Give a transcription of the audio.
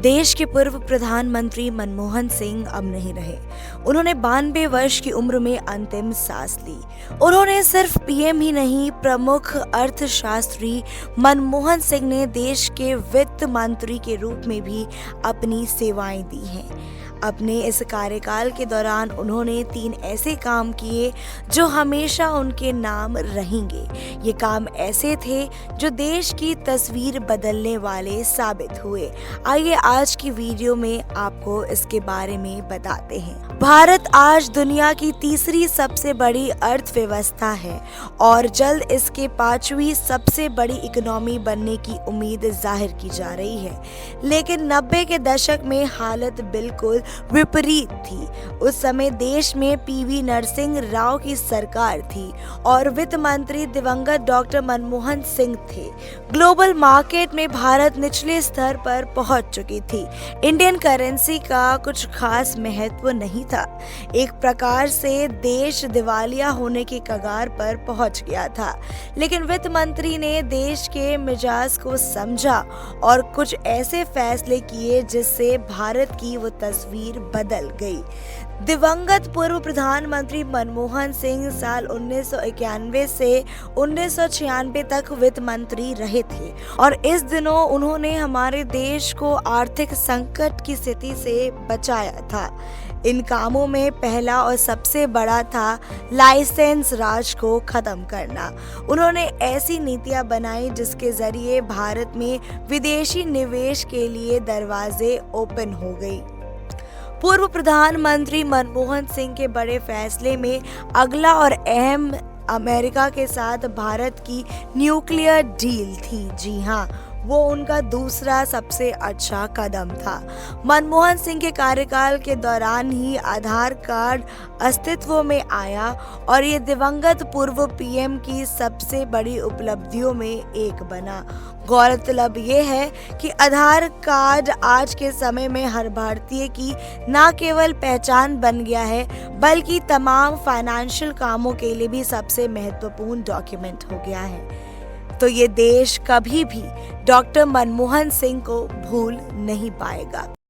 देश के पूर्व प्रधानमंत्री मनमोहन सिंह अब नहीं रहे। उन्होंने 92 वर्ष की उम्र में अंतिम सांस ली। उन्होंने सिर्फ पीएम ही नहीं, प्रमुख अर्थशास्त्री मनमोहन सिंह ने देश के वित्त मंत्री के रूप में भी अपनी सेवाएं दी हैं। अपने इस कार्यकाल के दौरान उन्होंने 3 ऐसे काम किए जो हमेशा उनके नाम रहेंगे। ये काम ऐसे थे जो देश की तस्वीर बदलने वाले साबित हुए। आइए आज की वीडियो में आपको इसके बारे में बताते हैं। भारत आज दुनिया की तीसरी सबसे बड़ी अर्थव्यवस्था है और जल्द इसके 5वीं सबसे बड़ी इकोनॉमी बनने की उम्मीद जाहिर की जा रही है। लेकिन 90 के दशक में हालत बिल्कुल विपरीत थी। उस समय देश में पीवी नरसिंह राव की सरकार थी और वित्त मंत्री दिवंगत डॉक्टर मनमोहन सिंह थे। ग्लोबल मार्केट में भारत निचले स्तर पर पहुंच चुकी थी। इंडियन करेंसी का कुछ खास महत्व नहीं था। एक प्रकार से देश दिवालिया होने के कगार पर पहुंच गया था। लेकिन वित्त मंत्री ने देश के मिजाज को समझा और कुछ ऐसे फैसले किए जिससे भारत की वो तस्वीर बदल गई। दिवंगत पूर्व प्रधानमंत्री मनमोहन सिंह साल 1991 से 1996 तक वित्त मंत्री रहे थे और इस दिनों उन्होंने हमारे देश को आर्थिक संकट की स्थिति से बचाया था। इन कामों में पहला और सबसे बड़ा था लाइसेंस राज को खत्म करना। उन्होंने ऐसी नीतियां बनाई जिसके जरिए भारत में विदेशी निवेश के लिए दरवाजे ओपन हो गई। पूर्व प्रधानमंत्री मनमोहन सिंह के बड़े फैसले में अगला और अहम अमेरिका के साथ भारत की न्यूक्लियर डील थी। जी हाँ, वो उनका दूसरा सबसे अच्छा कदम था। मनमोहन सिंह के कार्यकाल के दौरान ही आधार कार्ड अस्तित्व में आया और ये दिवंगत पूर्व पीएम की सबसे बड़ी उपलब्धियों में एक बना। गौरतलब ये है कि आधार कार्ड आज के समय में हर भारतीय की न केवल पहचान बन गया है बल्कि तमाम फाइनेंशियल कामों के लिए भी सबसे महत्वपूर्ण डॉक्यूमेंट हो गया है। तो ये देश कभी भी डॉक्टर मनमोहन सिंह को भूल नहीं पाएगा।